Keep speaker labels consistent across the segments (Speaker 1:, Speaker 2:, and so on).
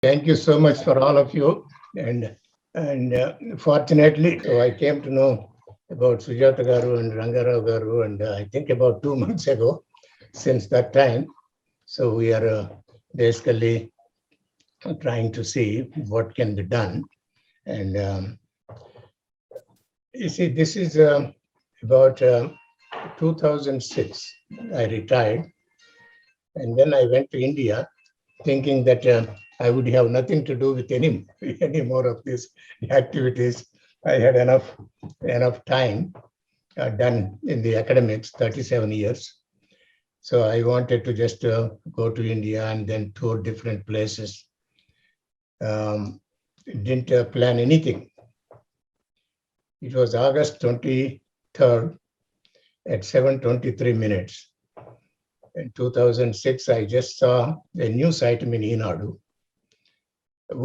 Speaker 1: Thank you so much for all of you. And fortunately, so I came to know about Sujata Garu and Rangarao Garu, and I think about 2 months ago. Since that time, so we are basically trying to see what can be done. And you see, this is about 2006. I retired, and then I went to India, thinking that I would have nothing to do with any more of these activities. I had enough time done in the academics, 37 years. So I wanted to just go to India and then tour different places. Didn't plan anything. It was August 23rd at 7:23 minutes. In 2006, I just saw a news item in Enadu,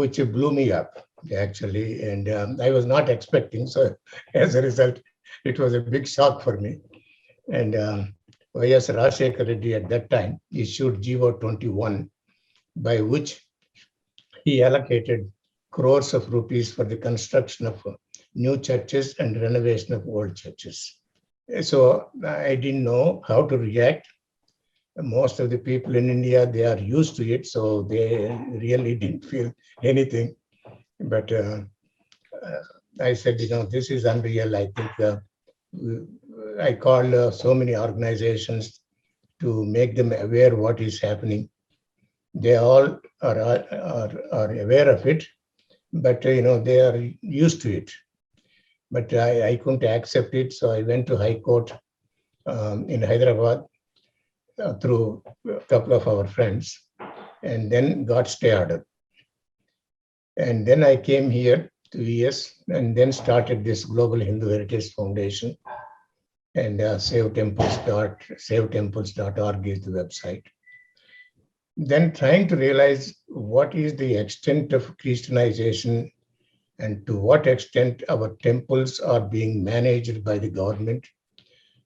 Speaker 1: which blew me up, actually. And I was not expecting. So as a result, it was a big shock for me. And Y.S. Rajshekar Reddy at that time issued GO 21, by which he allocated crores of rupees for the construction of new churches and renovation of old churches. So I didn't know how to react. Most of the people in India, they are used to it, so they really didn't feel anything. But I said, this is unreal. I think I called so many organizations to make them aware what is happening. They all are aware of it, but they are used to it. But I couldn't accept it, so I went to High Court in Hyderabad through a couple of our friends, and then got stay order. And then I came here to US and then started this Global Hindu Heritage Foundation, and SaveTemples.org is the website. Then trying to realize what is the extent of Christianization and to what extent our temples are being managed by the government,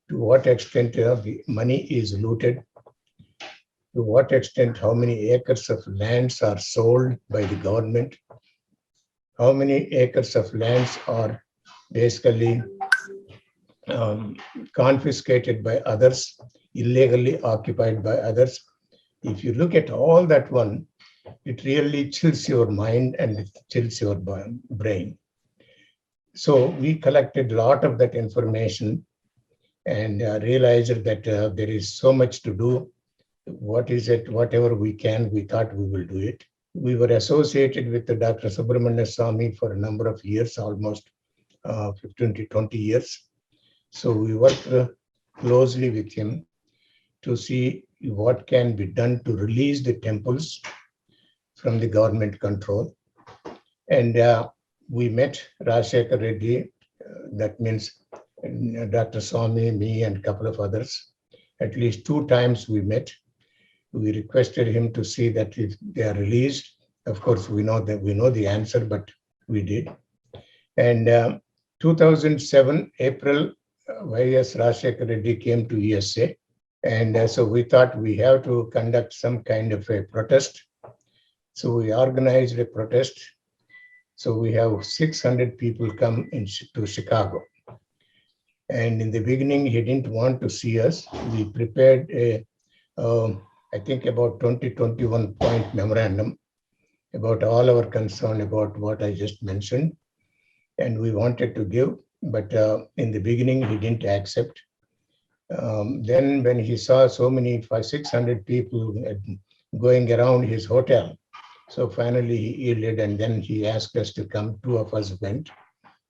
Speaker 1: to what extent the money is looted, to what extent how many acres of lands are sold by the government, how many acres of lands are basically confiscated by others, illegally occupied by others. If you look at all that one, it really chills your mind and it chills your brain. So we collected a lot of that information and realized that there is so much to do. What is it? Whatever we can, we thought we will do it. We were associated with Dr. Subramanya Swami for a number of years, almost 15 to 20 years. So we worked closely with him to see what can be done to release the temples from the government control. And we met Rajshekar Reddy, that means Dr. Swami, me, and a couple of others. At least 2 times we met. We requested him to see that if they are released. Of course, we know the answer, but we did. And 2007, April, Y.S. Rajshekar Reddy came to USA. And so we thought we have to conduct some kind of a protest. So we organized a protest. So we have 600 people come to Chicago. And in the beginning, he didn't want to see us. We prepared I think about 21 point memorandum about all our concern about what I just mentioned. And we wanted to give, but in the beginning, he didn't accept. Then when he saw so many 600 people going around his hotel, so finally he yielded, and then he asked us to come. 2 of us went,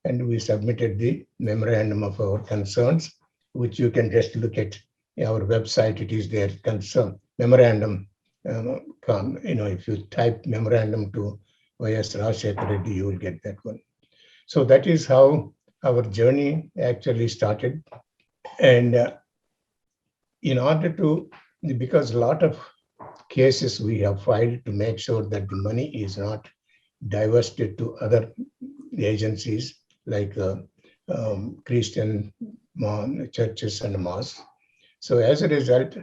Speaker 1: and we submitted the memorandum of our concerns, which you can just look at our website. It is their concern memorandum. If you type memorandum to Y.S. Rajshekar Reddy, you will get that one. So that is how our journey actually started. And in order to, because a lot of cases we have filed to make sure that the money is not divested to other agencies like Christian churches and mosques. So as a result,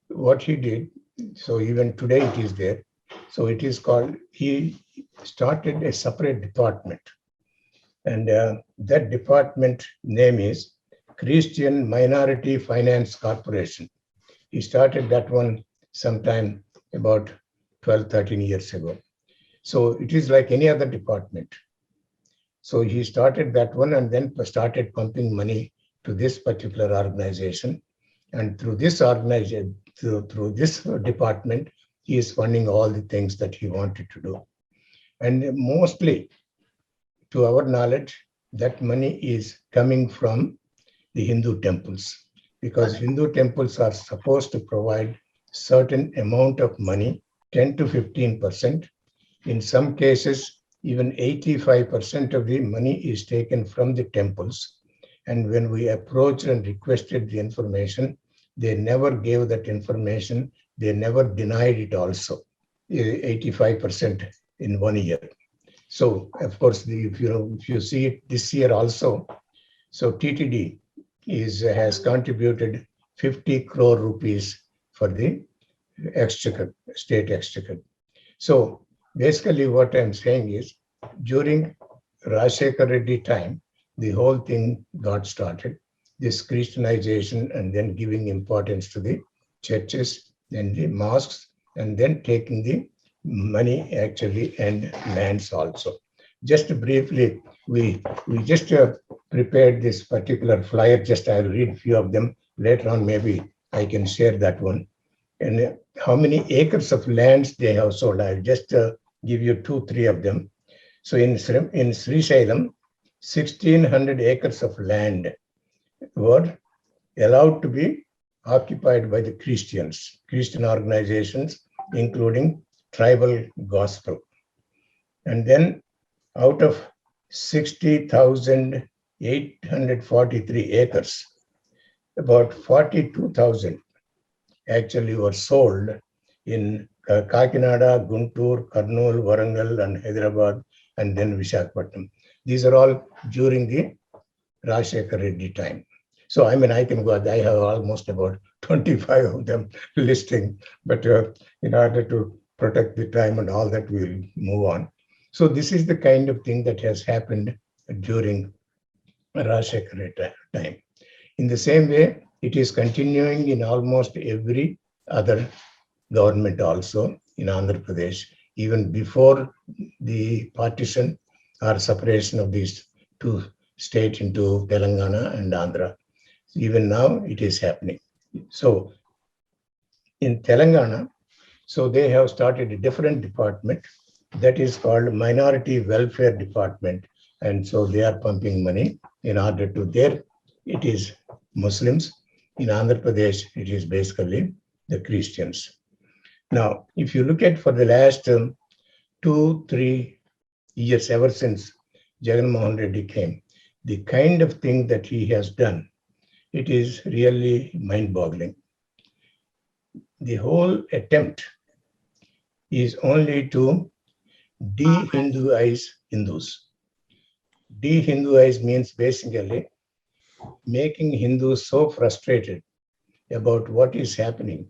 Speaker 1: what he did, so even today it is there, So it is called, he started a separate department. And that department name is Christian Minority Finance Corporation. He started that one sometime about 12, 13 years ago. So it is like any other department. So he started that one and then started pumping money to this particular organization. And through this organization, through this department, he is funding all the things that he wanted to do. And mostly, to our knowledge, that money is coming from the Hindu temples, because Hindu temples are supposed to provide certain amount of money, 10 to 15%. In some cases, even 85% of the money is taken from the temples. And when we approached and requested the information, they never gave that information. They never denied it also, 85% in 1 year. So, of course, if you see it this year also, so TTD has contributed 50 crore rupees for the exchequer, state exchequer. So basically what I'm saying is, during Rajshekar Reddy time, the whole thing got started, this Christianization, and then giving importance to the churches and the mosques, and then taking the money actually and lands also. Just briefly, we just prepared this particular flyer. Just I'll read a few of them. Later on, maybe I can share that one. And how many acres of lands they have sold. I'll just give you 2, 3 of them. So in Srisailam, 1,600 acres of land were allowed to be occupied by the Christians, Christian organizations, including tribal gospel. And then out of 60,843 acres, about 42,000 actually were sold in Kakinada, Guntur, Kurnool, Warangal, and Hyderabad, and then Visakhapatnam. These are all during the Rajshekar Reddy time. So, I mean, I can go, I have almost about 25 of them listing, but in order to protect the time and all that, we'll move on. So this is the kind of thing that has happened during Rajshekar Reddy time. In the same way, it is continuing in almost every other government also in Andhra Pradesh, even before the partition or separation of these two states into Telangana and Andhra. Even now it is happening. So in Telangana, so they have started a different department that is called Minority Welfare Department. And so they are pumping money in order to it is Muslims. In Andhra Pradesh, it is basically the Christians. Now, if you look at for the last 2-3 years, ever since Jagan Mohan Reddy came, the kind of thing that he has done, it is really mind-boggling. The whole attempt is only to de-Hinduize Hindus. De-Hinduize means basically making Hindus so frustrated about what is happening,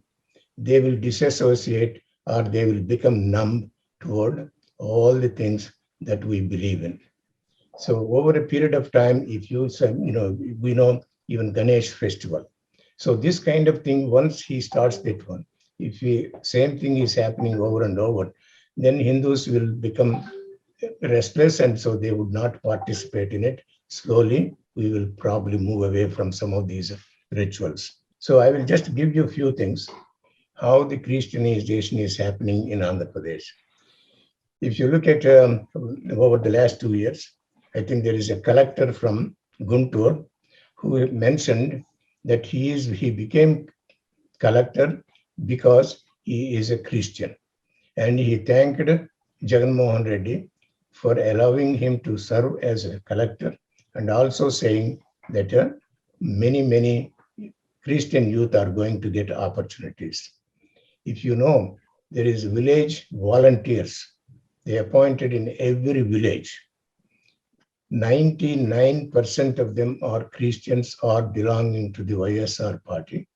Speaker 1: they will disassociate or they will become numb toward all the things that we believe in. So over a period of time, if you say, we know even Ganesh festival. So this kind of thing, once he starts that one, if same thing is happening over and over, then Hindus will become restless, and so they would not participate in it. Slowly, we will probably move away from some of these rituals. So I will just give you a few things, how the Christianization is happening in Andhra Pradesh. If you look at over the last 2 years, I think there is a collector from Guntur who mentioned that he became collector because he is a Christian. And he thanked Jagan Mohan Reddy for allowing him to serve as a collector, and also saying that many Christian youth are going to get opportunities. If you know, there is village volunteers. They appointed in every village. 99% of them are Christians or belonging to the YSR party.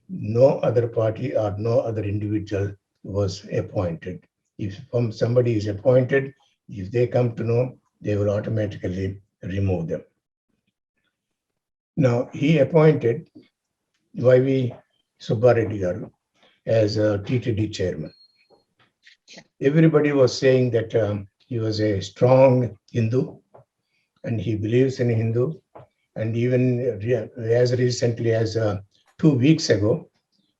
Speaker 1: No other party or no other individual was appointed. If somebody is appointed, if they come to know, they will automatically remove them. Now, he appointed Y.V. Subbareddy Garu as a TTD chairman. Everybody was saying that he was a strong Hindu and he believes in Hindu. And even as recently as 2 weeks ago,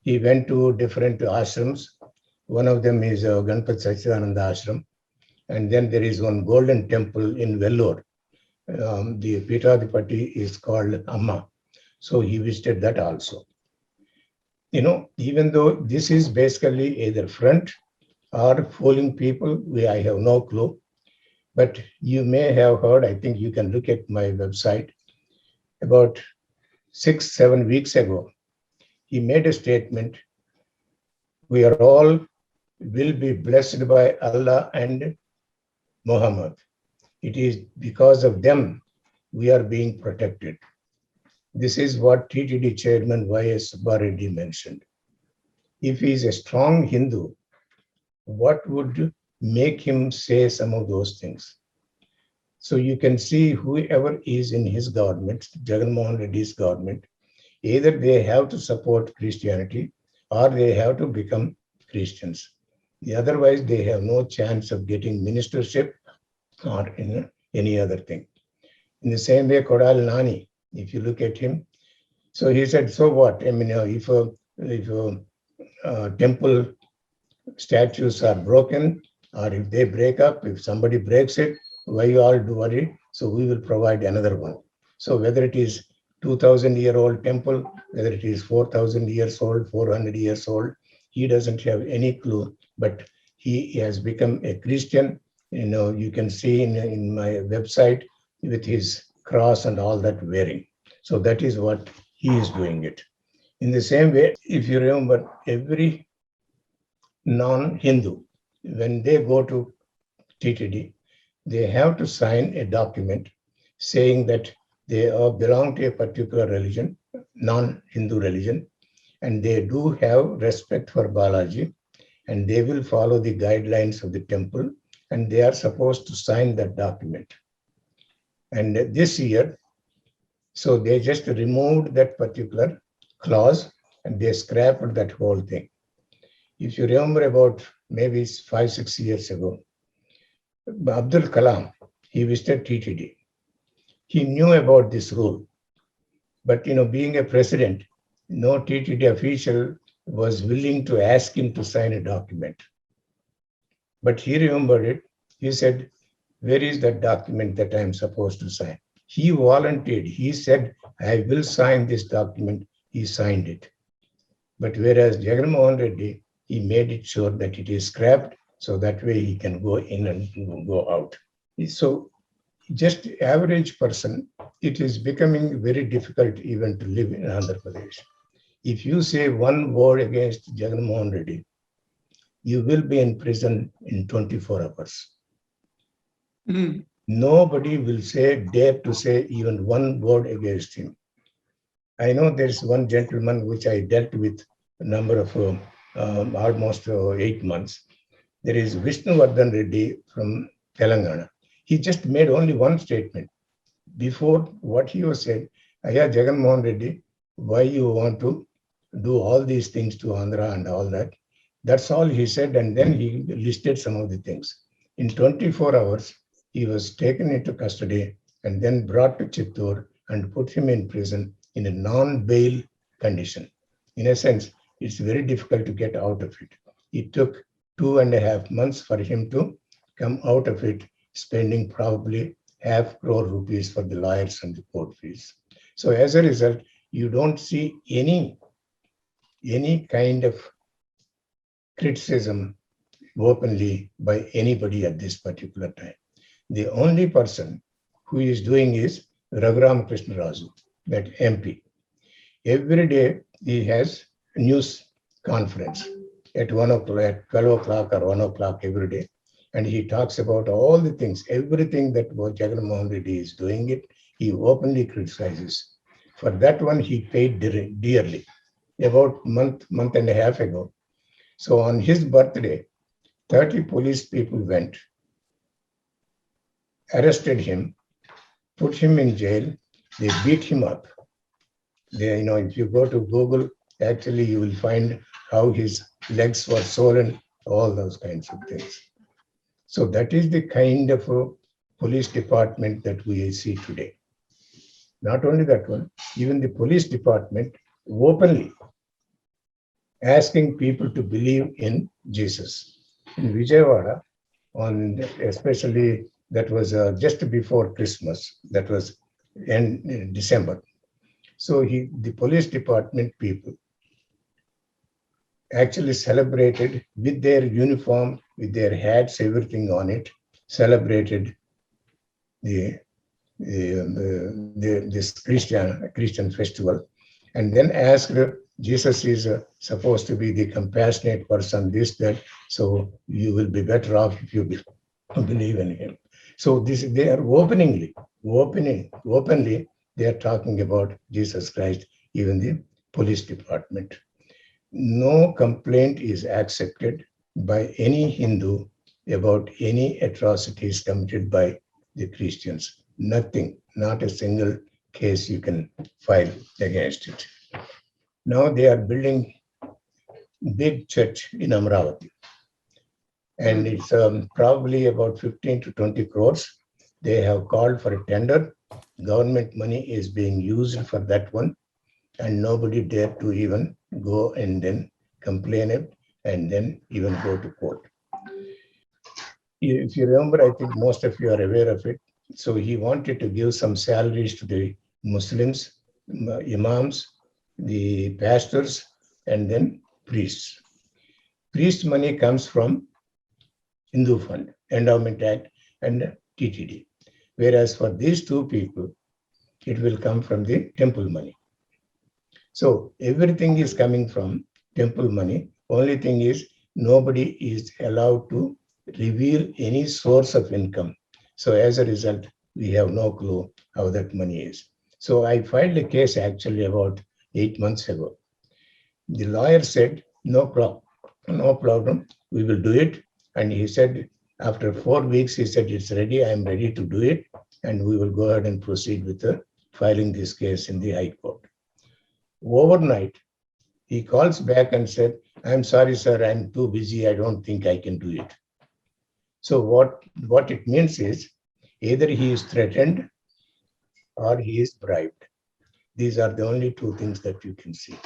Speaker 1: he went to different ashrams. One of them is Ganpati Sachidananda Ashram. And then there is one golden temple in Vellore. The Peethadipati is called Amma. So he visited that also. Even though this is basically either front or fooling people, I have no clue. But you may have heard, I think you can look at my website, about 6-7 weeks ago, he made a statement, we are all will be blessed by Allah and Muhammad. It is because of them we are being protected. This is what TTD chairman Y.S. Subbareddy mentioned. If he is a strong Hindu, what would make him say some of those things? So you can see whoever is in his government, Jagan Mohan Reddy's government, either they have to support Christianity or they have to become Christians. Otherwise, they have no chance of getting ministership or any other thing. In the same way, Kodal Nani, if you look at him, so he said, so what? I mean, if temple statues are broken, or if they break up, if somebody breaks it, why you all do worry? So we will provide another one. So whether it is 2,000-year-old temple, whether it is 4,000 years old, 400 years old, he doesn't have any clue, but he has become a Christian. You can see in my website with his cross and all that wearing. So that is what he is doing it. In the same way, if you remember, every non-Hindu, when they go to TTD, they have to sign a document saying that they belong to a particular religion, non-Hindu religion, and they do have respect for Balaji, and they will follow the guidelines of the temple, and they are supposed to sign that document. And this year, so they just removed that particular clause and they scrapped that whole thing. If you remember about maybe 5-6 years ago, Abdul Kalam, he visited TTD. He knew about this rule, but being a president, no TTD official was willing to ask him to sign a document. But he remembered it. He said, where is that document that I am supposed to sign? He volunteered. He said, I will sign this document. He signed it. But whereas Jagan Mohan Reddy, he made it sure that it is scrapped, so that way he can go in and go out. So just average person, it is becoming very difficult even to live in Andhra Pradesh. If you say one word against Jagan Mohan Reddy, you will be in prison in 24 hours. Nobody will dare to say even one word against him. I know there's one gentleman which I dealt with a number of almost 8 months. There is Vishnuvardhan Reddy from Telangana. He just made only one statement. Before what he was said, Aya Jagan Mohan Reddy, why you want to do all these things to Andhra and all that? That's all he said, and then he listed some of the things. In 24 hours, he was taken into custody and then brought to Chittoor and put him in prison in a non-bail condition. In a sense, it's very difficult to get out of it. It took 2.5 months for him to come out of it, spending probably ₹500 million for the lawyers and the court fees. So as a result, you don't see any kind of criticism openly by anybody at this particular time. The only person who is doing is Raghuram Krishna Raju, that MP. Every day he has a news conference at 1 o'clock, at 12 o'clock or 1 o'clock every day. And he talks about all the things, everything that Jagan Mohan Reddy is doing it, he openly criticizes. For that one, he paid dearly about month and a half ago. So on his birthday, 30 police people went, arrested him, put him in jail. They beat him up. If you go to Google, actually you will find how his legs were swollen, all those kinds of things. So that is the kind of a police department that we see today. Not only that one, even the police department openly asking people to believe in Jesus. In Vijayawada, especially that was just before Christmas, that was in December. So the police department people actually celebrated with their uniform, with their hats, everything on it, celebrated this Christian festival, and then asked, Jesus is supposed to be the compassionate person, this, that, so you will be better off if you believe in him. So they are openly, they are talking about Jesus Christ, even the police department. No complaint is accepted by any Hindu about any atrocities committed by the Christians. Nothing, not a single case you can file against it. Now they are building big church in Amravati. And it's probably about 15 to 20 crores. They have called for a tender. Government money is being used for that one. And nobody dared to even go and then complain it and then even go to court. If you remember, I think most of you are aware of it. So he wanted to give some salaries to the Muslims, imams, the pastors, and then priests. Priest money comes from Hindu Fund, Endowment Act, and TTD. Whereas for these two people, it will come from the temple money. So everything is coming from temple money. Only thing is nobody is allowed to reveal any source of income. So as a result, we have no clue how that money is. So I filed a case actually about 8 months ago. The lawyer said, no problem, we will do it. And he said, after 4 weeks, he said, it's ready, I'm ready to do it. And we will go ahead and proceed with filing this case in the High Court. Overnight, he calls back and said, I'm sorry, sir, I'm too busy, I don't think I can do it. So what it means is, either he is threatened or he is bribed. These are the only two things that you can see.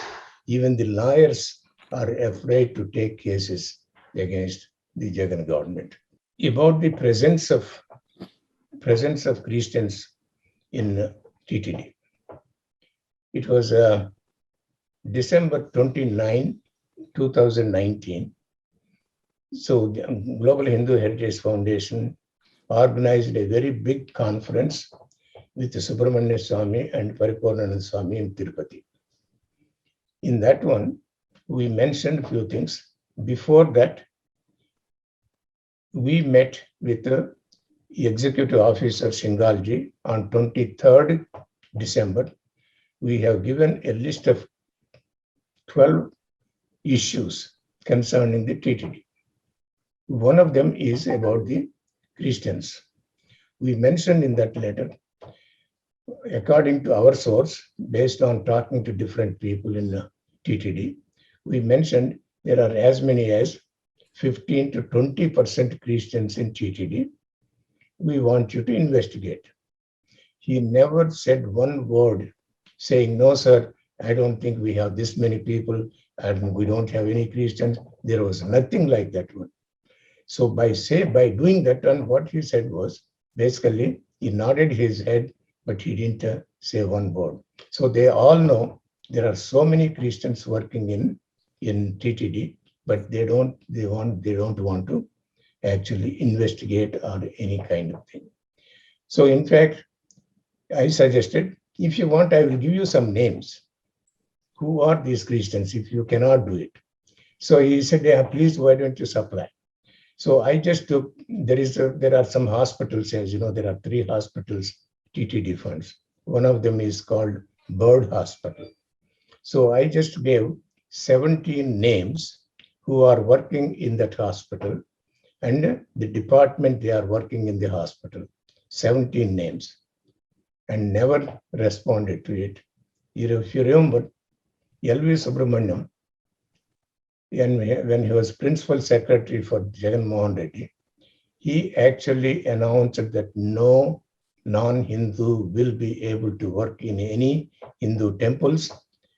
Speaker 1: Even the lawyers are afraid to take cases against the Jagan government. About the presence of Christians in TTD. It was December 29, 2019. So the Global Hindu Heritage Foundation organized a very big conference with Subramanya Swami and Paripurnananda Swami in Tirupati. In that one, we mentioned a few things. Before that, we met with the Executive Officer Shingalji on 23rd December. We have given a list of 12 issues concerning the TTD. One of them is about the Christians. We mentioned in that letter, according to our source, based on talking to different people in the TTD, we mentioned there are as many as 15 to 20% Christians in TTD. We want you to investigate. He never said one word saying, no, sir, I don't think we have this many people and we don't have any Christians. There was nothing like that one. So by doing that one, what he said was, basically, he nodded his head, but he didn't say one word. So they all know there are so many Christians working in TTD, but they don't want to actually investigate or any kind of thing. So in fact, I suggested, if you want, I will give you some names. Who are these Christians if you cannot do it? So he said, yeah, please, why don't you supply? So I just took, there are some hospitals, as you know, there are 3 hospitals, TTD funds. One of them is called Bird Hospital. So I just gave 17 names who are working in that hospital and the department they are working in the hospital, 17 names, and never responded to it. If you remember, L.V. Subramaniam, when he was principal secretary for Jagan Mohan Reddy, he actually announced that no non-Hindu will be able to work in any Hindu temples,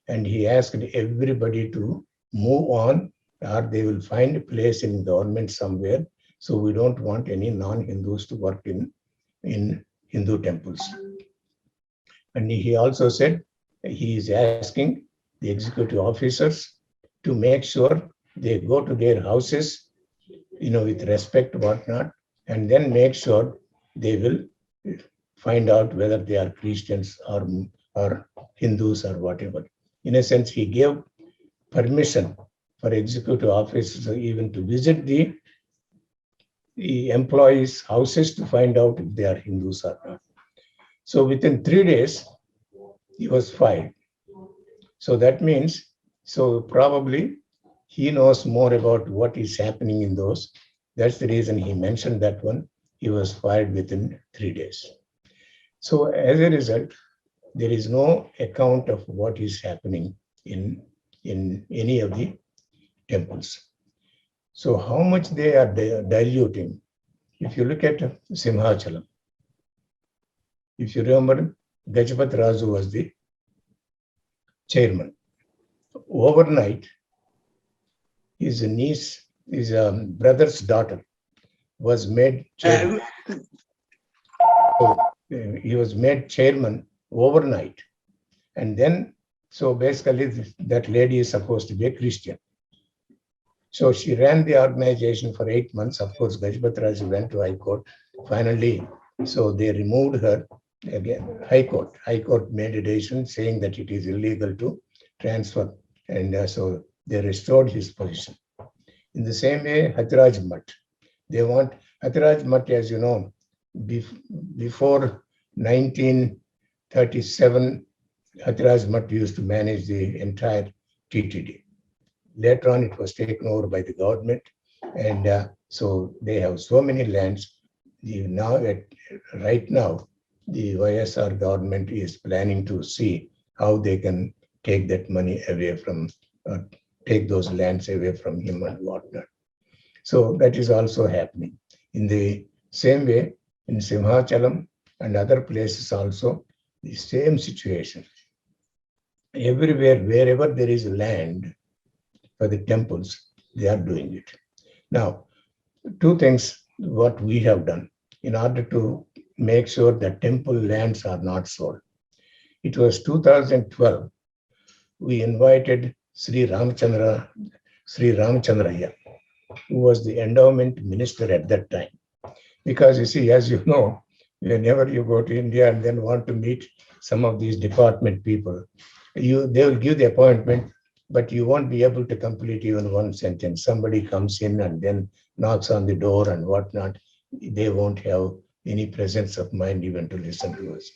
Speaker 1: and he asked everybody to move on or they will find a place in government somewhere. So we don't want any non-Hindus to work in Hindu temples. And he also said he is asking the executive officers to make sure they go to their houses, with respect, whatnot, and then make sure they will find out whether they are Christians or Hindus or whatever. In a sense, he gave permission for executive officers even to visit the employees' houses to find out if they are Hindus or not. So within 3 days, he was fired. So that means, probably he knows more about what is happening in those. That's the reason he mentioned that one. He was fired within 3 days. So as a result, there is no account of what is happening in any of the temples. So how much they are diluting? If you look at Simhachalam, if you remember, Gajapati Raju was the chairman. Overnight, his niece, his brother's daughter, was made chairman. So, he was made chairman overnight. And then, so basically, that lady is supposed to be a Christian. So she ran the organization for 8 months. Of course, Gajapati Raju went to High Court. Finally, so they removed her again. High Court made a decision saying that it is illegal to transfer. And so they restored his position. In the same way, Hathiraj Mutt. They want Hathiraj Mutt, as you know, before 1937, Hathiraj Mutt used to manage the entire TTD. Later on, it was taken over by the government. And so they have so many lands. Right now, the YSR government is planning to see how they can take that money away from, take those lands away from him and whatnot. So that is also happening. In the same way, in Simhachalam and other places also, the same situation. Everywhere, wherever there is land for the temples, they are doing it. Now, 2 things what we have done in order to make sure that temple lands are not sold. It was 2012, we invited Sri Ramachandraya, who was the endowment minister at that time. Because you see, as you know, whenever you go to India and then want to meet some of these department people, they will give the appointment, but you won't be able to complete even one sentence. Somebody comes in and then knocks on the door and whatnot. They won't have any presence of mind even to listen to us.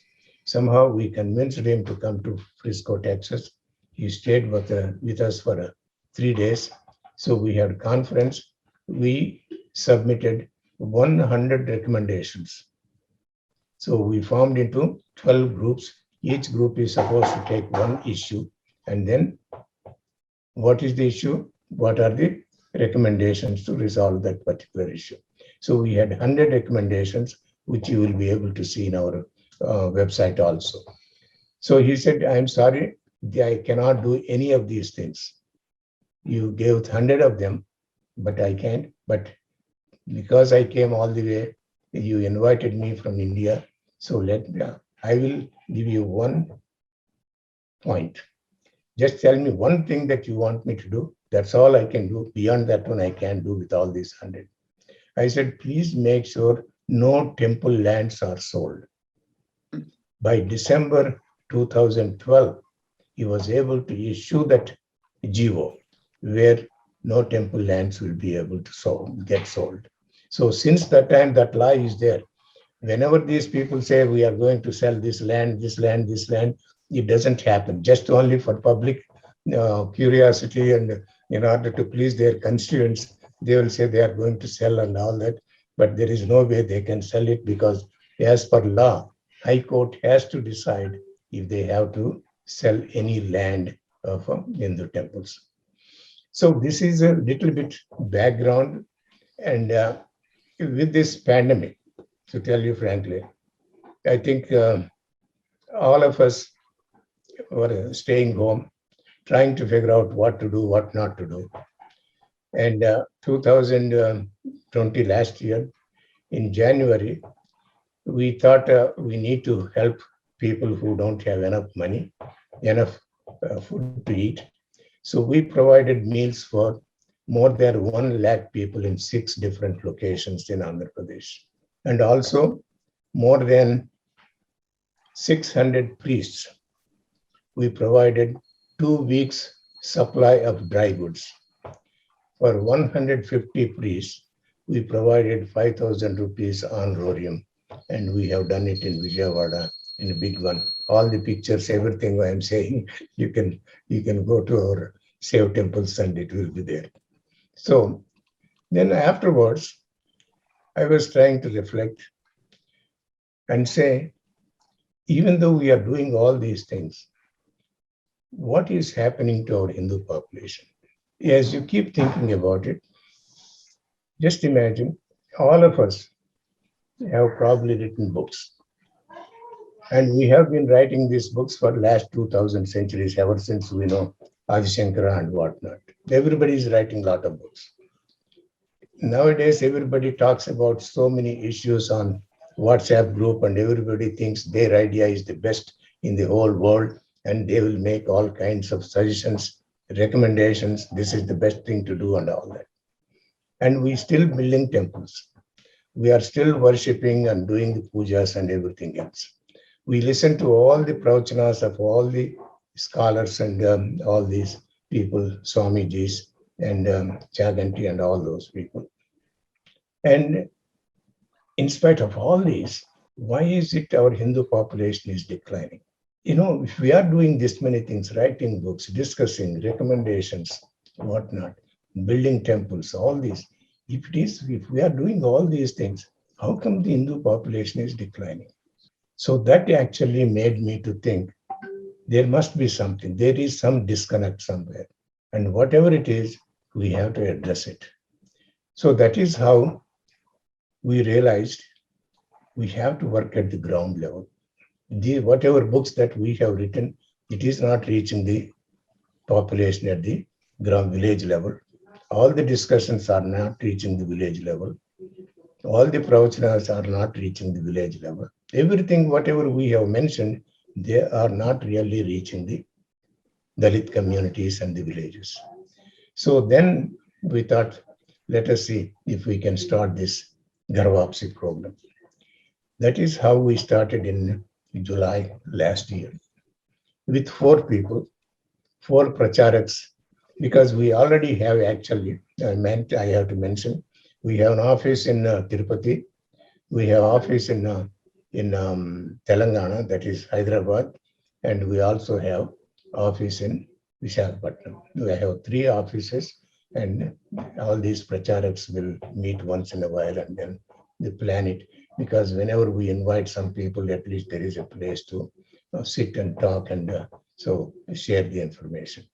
Speaker 1: Somehow we convinced him to come to Frisco, Texas. He stayed with us for 3 days. So we had conference. We submitted 100 recommendations. So we formed into 12 groups. Each group is supposed to take one issue. And then what is the issue? What are the recommendations to resolve that particular issue? So we had 100 recommendations, which you will be able to see in our website also. So he said, I'm sorry, I cannot do any of these things. You gave 100 of them, but I can't. But because I came all the way, you invited me from India. So I will give you 1 point. Just tell me one thing that you want me to do. That's all I can do. Beyond that one, I can't do with all these 100. I said, please make sure no temple lands are sold. By December 2012, he was able to issue that GO where no temple lands will be able to get sold. So since that time, that law is there. Whenever these people say we are going to sell this land, it doesn't happen. Just only for public curiosity and in order to please their constituents, They will say they are going to sell and all that, but there is no way they can sell it because as per law, High Court has to decide if they have to sell any land from Hindu temples. So this is a little bit background, and with this pandemic, to tell you frankly, I think all of us were staying home, trying to figure out what to do, what not to do. And 2020, last year, in January, we thought we need to help people who don't have enough money, enough food to eat. So we provided meals for more than 1 lakh people in 6 different locations in Andhra Pradesh. And also more than 600 priests. We provided 2 weeks supply of dry goods. For 150 priests, we provided 5,000 rupees honorarium, and we have done it in Vijayawada in a big one. All the pictures, everything I am saying, you can go to our SaveTemples and it will be there. So then afterwards, I was trying to reflect and say, even though we are doing all these things, what is happening to our Hindu population? As you keep thinking about it, just imagine all of us have probably written books. And we have been writing these books for the last 2000 centuries, ever since we know Adi Shankara and whatnot. Everybody is writing a lot of books. Nowadays, everybody talks about so many issues on WhatsApp group, and everybody thinks their idea is the best in the whole world, and they will make all kinds of suggestions, recommendations. This is the best thing to do and all that. And we still building temples. We are still worshipping and doing the pujas and everything else. We listen to all the pravchanas of all the scholars and all these people, Swamijis and Chaganti and all those people. And in spite of all these, why is it our Hindu population is declining? If we are doing this many things, writing books, discussing recommendations, whatnot, building temples, all these, if we are doing all these things, how come the Hindu population is declining? So that actually made me to think there must be something. There is some disconnect somewhere. And whatever it is, we have to address it. So that is how we realized we have to work at the ground level. Whatever books that we have written, it is not reaching the population at the ground village level. All the discussions are not reaching the village level. All the pravchanas are not reaching the village level. Everything, whatever we have mentioned, they are not really reaching the Dalit communities and the villages. So then we thought, let us see if we can start this Ghar Waapasi program. That is how we started in July last year with 4 people, 4 pracharaks, because we already have actually, I have to mention, we have an office in Tirupati, we have office in Telangana, that is Hyderabad, and we also have office in Visakhapatnam. We have 3 offices, and all these pracharaks will meet once in a while and then they plan it, because whenever we invite some people, at least there is a place to sit and talk and so share the information.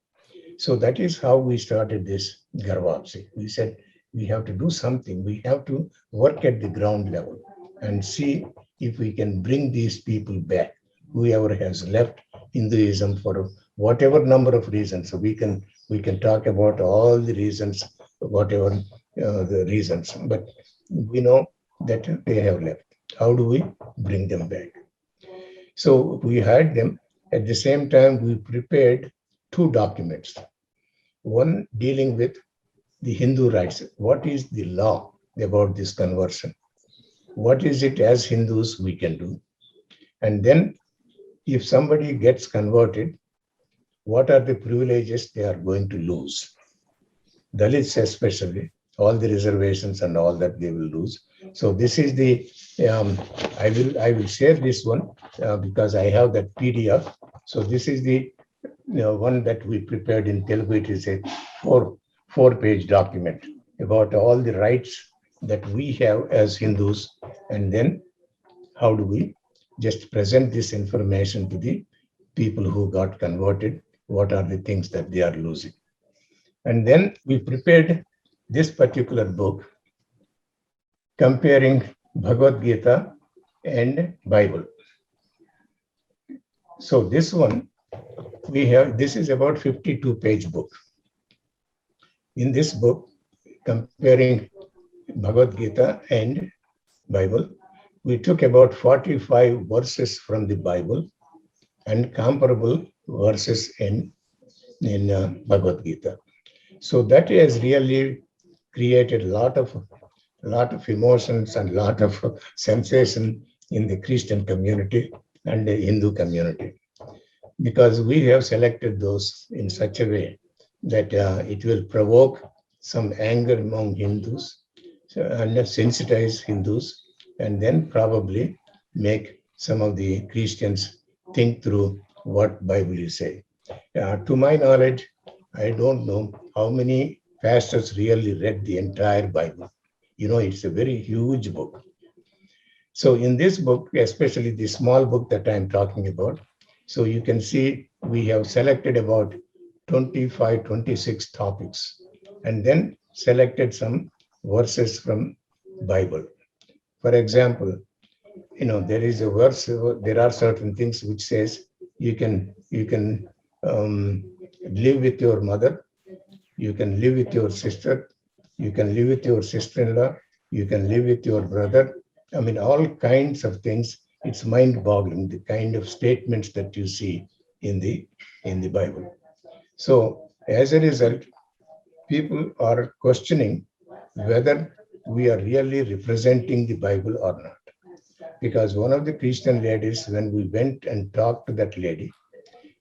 Speaker 1: So that is how we started this Ghar Waapasi. We said we have to do something. We have to work at the ground level and see if we can bring these people back, whoever has left Hinduism for whatever number of reasons. So we can talk about all the reasons, whatever the reasons, but we know that they have left. How do we bring them back? So we had them. At the same time, we prepared 2 documents. One dealing with the Hindu rights. What is the law about this conversion? What is it as Hindus we can do? And then if somebody gets converted, what are the privileges they are going to lose? Dalits especially, all the reservations and all that they will lose. So this is the, I will share this one because I have that PDF. So this is the one that we prepared in Telugu. It is a 4-page document. about all the rights that we have as Hindus, and then how do we just present this information to the people who got converted, what are the things that they are losing. And then we prepared this particular book comparing Bhagavad-Gita and Bible. So this one, this is about 52-page book. In this book, comparing Bhagavad-Gita and Bible, we took about 45 verses from the Bible and comparable verses in Bhagavad-Gita. So that has really created a lot of emotions and a lot of sensation in the Christian community and the Hindu community, because we have selected those in such a way that it will provoke some anger among Hindus and sensitize Hindus, and then probably make some of the Christians think through what Bible is saying. To my knowledge, I don't know how many pastors really read the entire Bible. It's a very huge book. So in this book, especially the small book that I'm talking about, so you can see we have selected about 25, 26 topics, and then selected some verses from Bible. For example, there is a verse, there are certain things which says you can live with your mother, you can live with your sister, you can live with your sister-in-law, you can live with your brother. I mean, all kinds of things. It's mind-boggling, the kind of statements that you see in the Bible. So as a result, people are questioning whether we are really representing the Bible or not. Because one of the Christian ladies, when we went and talked to that lady,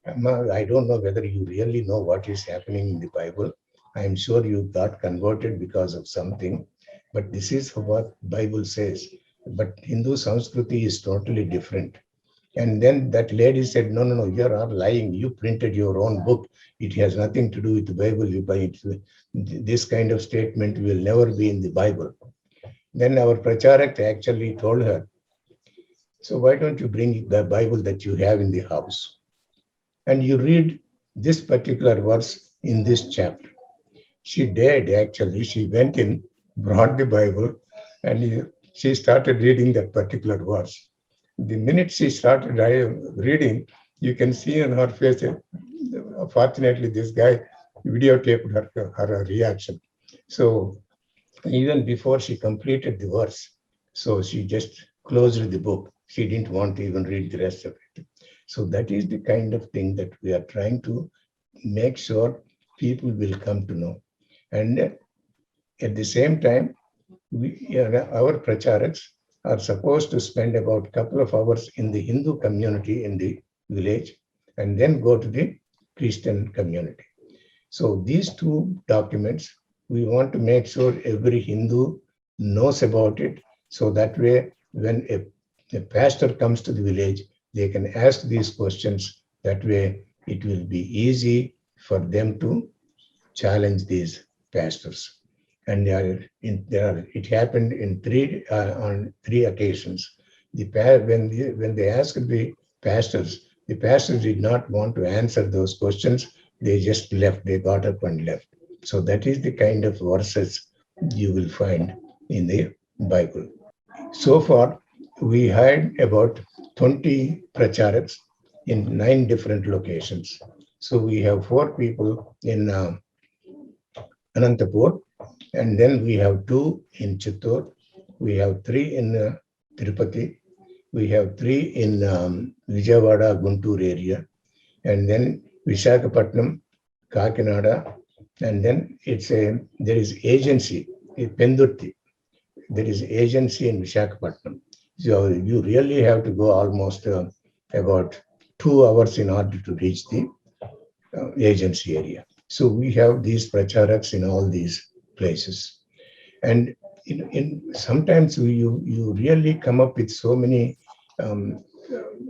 Speaker 1: I don't know whether you really know what is happening in the Bible. I am sure you got converted because of something, but this is what Bible says. But Hindu Sanskriti is totally different. And then that lady said, no, you are lying. You printed your own book. It has nothing to do with the Bible. This kind of statement will never be in the Bible. Then our pracharak actually told her, so why don't you bring the Bible that you have in the house? And you read this particular verse in this chapter. She did actually. She went in, brought the Bible, and she started reading that particular verse. The minute she started reading, you can see on her face, fortunately, this guy videotaped her reaction. So even before she completed the verse, so she just closed the book. She didn't want to even read the rest of it. So that is the kind of thing that we are trying to make sure people will come to know. And at the same time, our pracharaks are supposed to spend about a couple of hours in the Hindu community in the village and then go to the Christian community. So these two documents, we want to make sure every Hindu knows about it. So that way, when a pastor comes to the village, they can ask these questions. That way, it will be easy for them to challenge these pastors. And it happened on three occasions. When they asked the pastors did not want to answer those questions. They just left. They got up and left. So that is the kind of verses you will find in the Bible. So far, we had about 20 pracharaks in 9 different locations. So we have 4 people in Anantapur, and then we have 2 in Chittor, we have 3 in Tirupati, we have 3 in Vijayawada, Guntur area, and then Visakhapatnam, Kakinada, and then there is agency in Pendurti. There is agency in Visakhapatnam. So you really have to go almost about 2 hours in order to reach the agency area. So we have these pracharaks in all these places. And sometimes you really come up with so many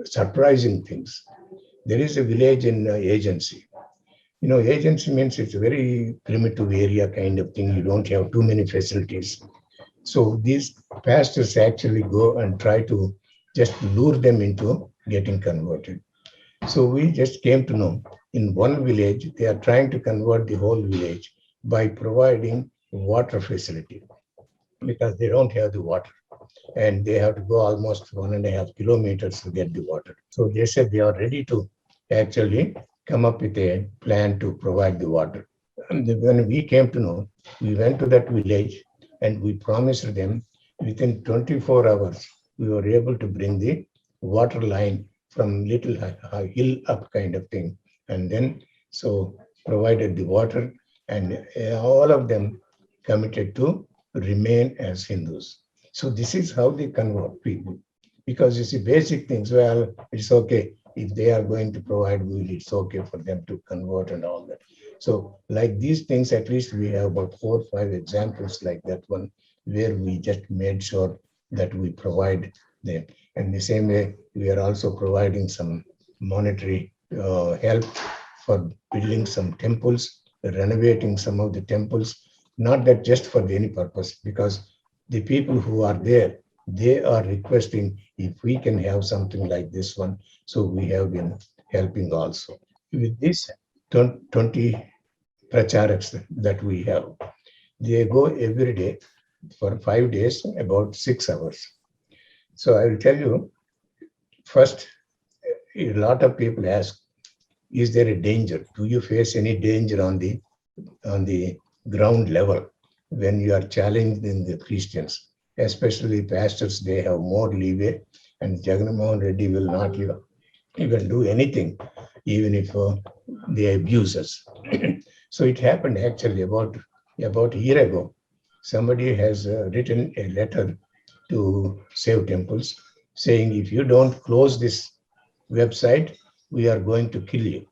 Speaker 1: surprising things. There is a village in agency. agency means it's a very primitive area kind of thing. You don't have too many facilities. So these pastors actually go and try to just lure them into getting converted. So we just came to know in one village, they are trying to convert the whole village by providing water facility because they don't have the water and they have to go almost 1.5 kilometers to get the water. So they said they are ready to actually come up with a plan to provide the water. And when we came to know, we went to that village and we promised them within 24 hours, we were able to bring the water line from little hill up kind of thing. And then so provided the water and all of them committed to remain as Hindus. So this is how they convert people. Because you see, basic things, well, it's okay. If they are going to provide will, it's okay for them to convert and all that. So like these things, at least we have about 4 or 5 examples like that one, where we just made sure that we provide them. And the same way, we are also providing some monetary help for building some temples, renovating some of the temples, not that just for any purpose, because the people who are there, they are requesting if we can have something like this one. So we have been helping also. With this 20 pracharaks that we have, they go every day for 5 days, about 6 hours. So I will tell you, first, a lot of people ask, is there a danger? Do you face any danger on the ground level when you are challenging the Christians? Especially pastors, they have more leeway, and Jagannamohan Reddy will not even do anything, even if they abuse us. So it happened actually about a year ago. Somebody has written a letter to SaveTemples saying, if you don't close this website, we are going to kill you.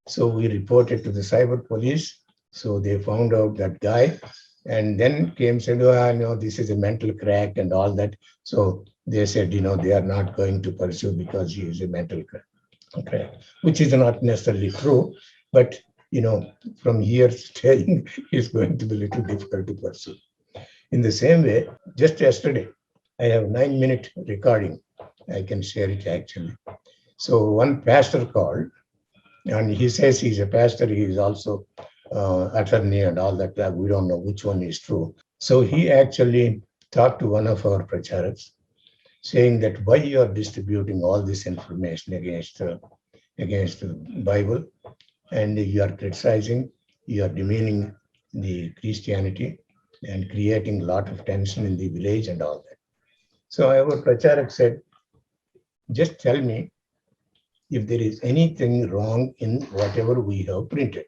Speaker 1: So we reported to the cyber police. So they found out that guy and then came said, oh, no, this is a mental crack and all that. So they said, they are not going to pursue because he is a mental crack, which is not necessarily true. But, from here staying is going to be a little difficult to pursue. In the same way, just yesterday, I have 9-minute recording. I can share it actually. So one pastor called, and he says he's a pastor. He is also attorney and all that. We don't know which one is true. So he actually talked to one of our pracharaks, saying that why you are distributing all this information against the Bible, and you are criticizing, you are demeaning the Christianity and creating a lot of tension in the village and all that. So our pracharak said, just tell me if there is anything wrong in whatever we have printed.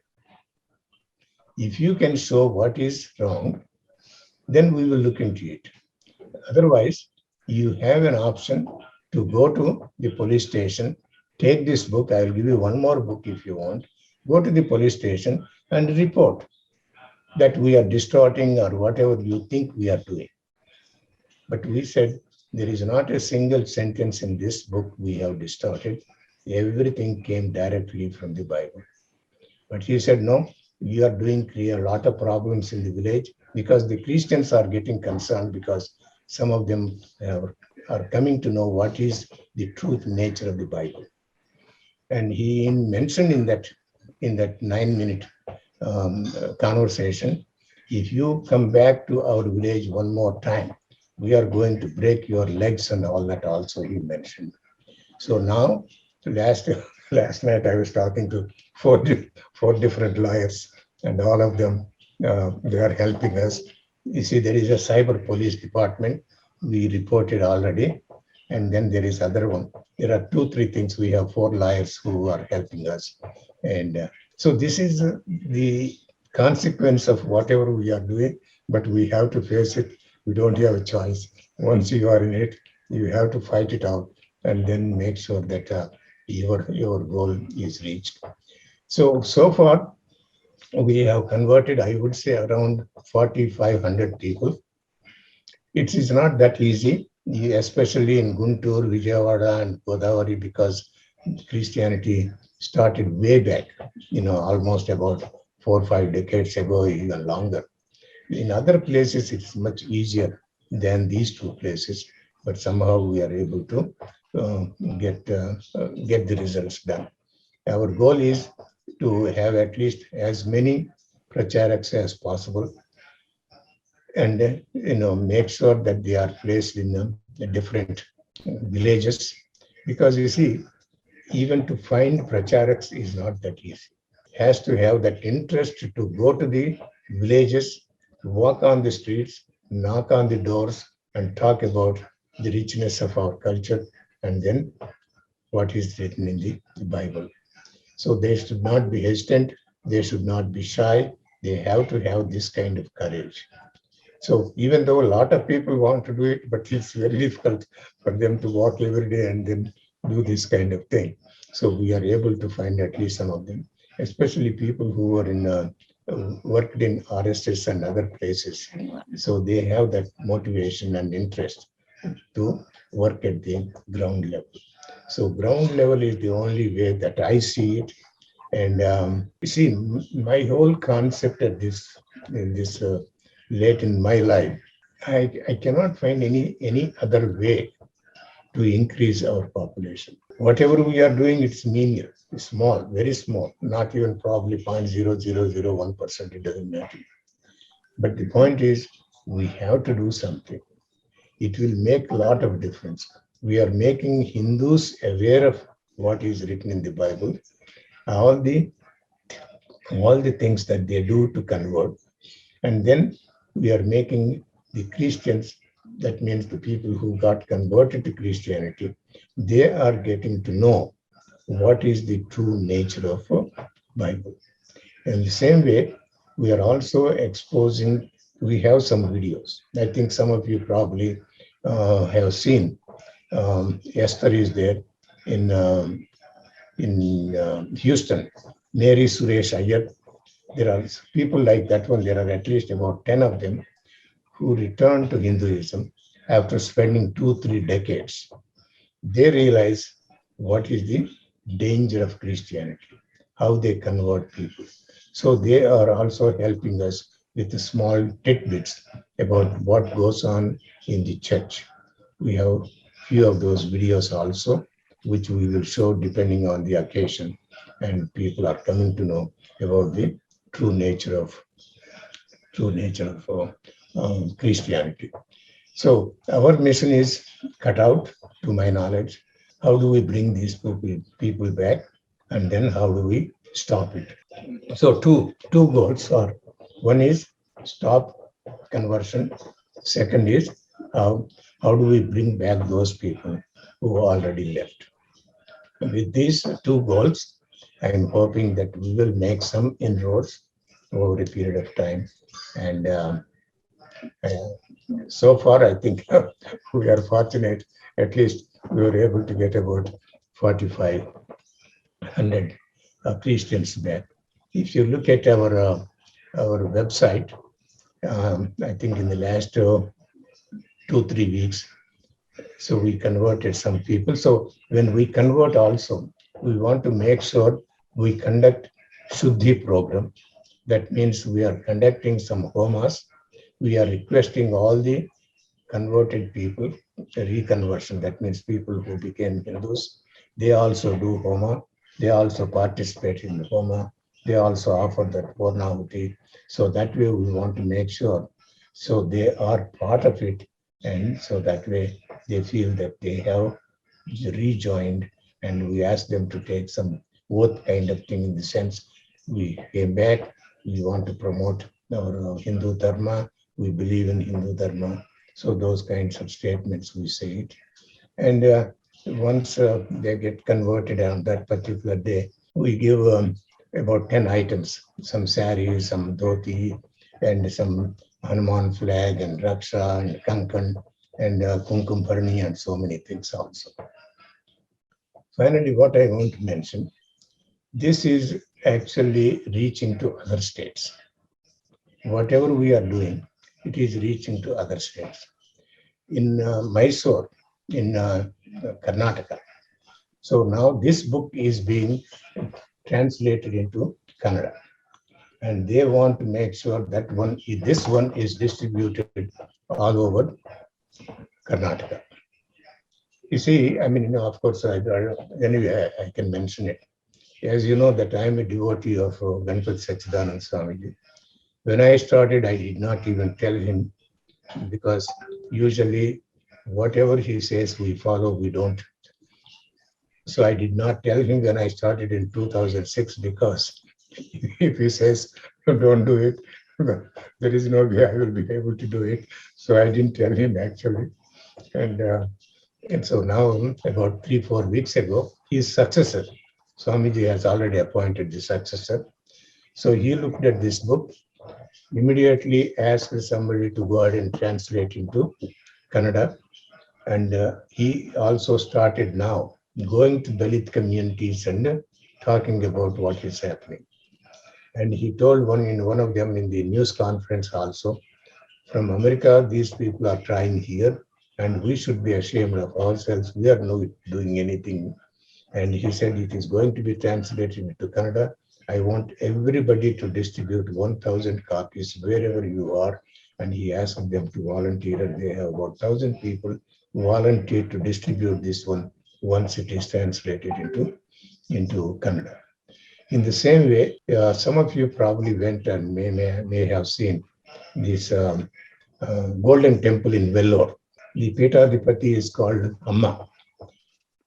Speaker 1: If you can show what is wrong, then we will look into it. Otherwise, you have an option to go to the police station, take this book. I will give you one more book if you want. Go to the police station and report that we are distorting or whatever you think we are doing. But we said there is not a single sentence in this book we have distorted. Everything came directly from the Bible. But he said, no, you are create a lot of problems in the village because the Christians are getting concerned because some of them are coming to know what is the truth nature of the Bible. And he mentioned in that 9-minute conversation, if you come back to our village one more time, we are going to break your legs and all that also he mentioned. So now, last night I was talking to four different lawyers and all of them, they are helping us. You see, there is a cyber police department. We reported already. And then there is other one. There are 2-3 things. We have 4 lawyers who are helping us. And so this is the consequence of whatever we are doing, but we have to face it. We don't have a choice. Once you are in it, you have to fight it out and then make sure that your goal is reached. So far, we have converted, I would say, around 4,500 people. It is not that easy, especially in Guntur, Vijayawada, and Godavari, because Christianity started way back, almost about 4 or 5 decades ago, even longer. In other places, it's much easier than these two places, but somehow we are able to uh, get the results done. Our goal is to have at least as many pracharaks as possible, and make sure that they are placed in different villages, because you see, even to find pracharaks is not that easy. Has to have that interest to go to the villages, walk on the streets, knock on the doors, and talk about the richness of our culture, and then what is written in the Bible. So they should not be hesitant, they should not be shy, they have to have this kind of courage. So even though a lot of people want to do it, but it's very difficult for them to walk every day and then do this kind of thing. So we are able to find at least some of them, especially people who are worked in RSS and other places. So they have that motivation and interest to work at the ground level. So ground level is the only way that I see it. And you see, my whole concept at this late in my life, I cannot find any other way to increase our population. Whatever we are doing, it's menial, it's small, very small, not even probably 0.0001%, it doesn't matter. But the point is, we have to do something. It will make a lot of difference. We are making Hindus aware of what is written in the Bible, all the things that they do to convert, and then we are making the Christians, that means the people who got converted to Christianity, they are getting to know what is the true nature of Bible. In the same way, we are also exposing, we have some videos. I think some of you probably have seen. Esther is there in Houston. Mary Suresh Iyer. There are people like that one. There are at least about 10 of them who returned to Hinduism after spending 2-3 decades. They realize what is the danger of Christianity, how they convert people. So they are also helping us with small tidbits about what goes on in the church. We have few of those videos also, which we will show depending on the occasion, and people are coming to know about the true nature of Christianity. So our mission is cut out, to my knowledge. How do we bring these people back, and then how do we stop it? So two goals are: one is stop conversion. Second is how do we bring back those people who already left. With these two goals, I am hoping that we will make some inroads over a period of time. And uh, so far, I think we are fortunate. At least we were able to get about 4,500 Christians back. If you look at our website, I think in the last 2-3 weeks, so we converted some people. So when we convert also, we want to make sure we conduct Shuddhi program. That means we are conducting some homas. We are requesting all the converted people, reconversion. That means people who became Hindus. They also do homa. They also participate in the homa. They also offer that Purnahuti. So that way we want to make sure. So they are part of it. And so that way they feel that they have rejoined, and we ask them to take some oath kind of thing, in the sense we came back, we want to promote our Hindu Dharma, we believe in Hindu Dharma. So those kinds of statements we say it. And once they get converted on that particular day, we give about 10 items, some saris, some dhoti, and some Hanuman flag, and Raksha, and Kankan, and Kumkum Bharani, and so many things also. Finally, what I want to mention, this is actually reaching to other states. Whatever we are doing, it is reaching to other states. In Mysore, in Karnataka, So now this book is being translated into Kannada. And they want to make sure that this one is distributed all over Karnataka. You see, I mean, of course, anyway, I can mention it. As you know, that I am a devotee of Ganpati Sachidanand Swamiji. When I started, I did not even tell him, because usually whatever he says, we follow, we don't. So I did not tell him when I started in 2006, because if he says, don't do it, there is no way I will be able to do it. So I didn't tell him actually. And so now, about 3-4 weeks ago, his successor, Swamiji has already appointed the successor. So he looked at this book, immediately asked somebody to go ahead and translate into Kannada. And he also started now going to Dalit communities and talking about what is happening. And he told one of them in the news conference also, from America, these people are trying here, and we should be ashamed of ourselves. We are not doing anything. And he said it is going to be translated into Kannada. I want everybody to distribute 1,000 copies wherever you are. And he asked them to volunteer, and they have about 1,000 people volunteer to distribute this one once it is translated into Kannada. In the same way, some of you probably went and may have seen this golden temple in Vellore. The Peethadipati is called Amma.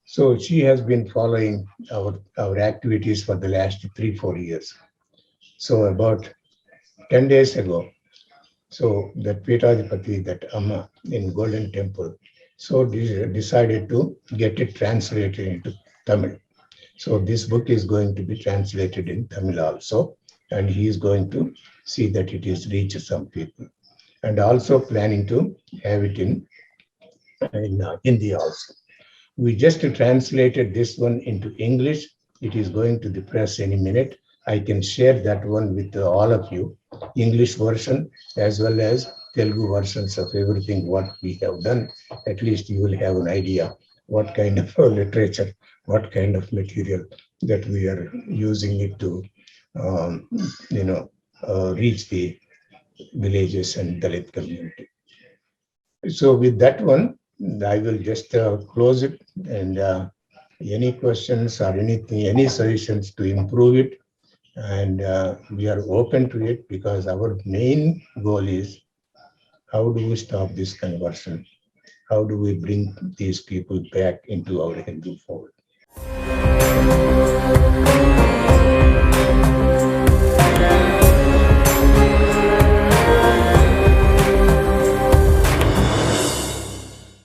Speaker 1: So she has been following our activities for the last 3-4 years. So about 10 days ago, so that Peethadipati, that Amma in Golden Temple, so decided to get it translated into Tamil. So this book is going to be translated in Tamil also, and he is going to see that it is reached some people, and also planning to have it in Hindi also. We just translated this one into English. It is going to the press any minute. I can share that one with all of you, English version as well as Telugu versions of everything what we have done. At least you will have an idea what kind of literature, what kind of material that we are using it to, reach the villages and Dalit community. So with that one, I will just close it, and any questions or anything, any suggestions to improve it, and we are open to it, because our main goal is how do we stop this conversion? How do we bring these people back into our Hindu fold?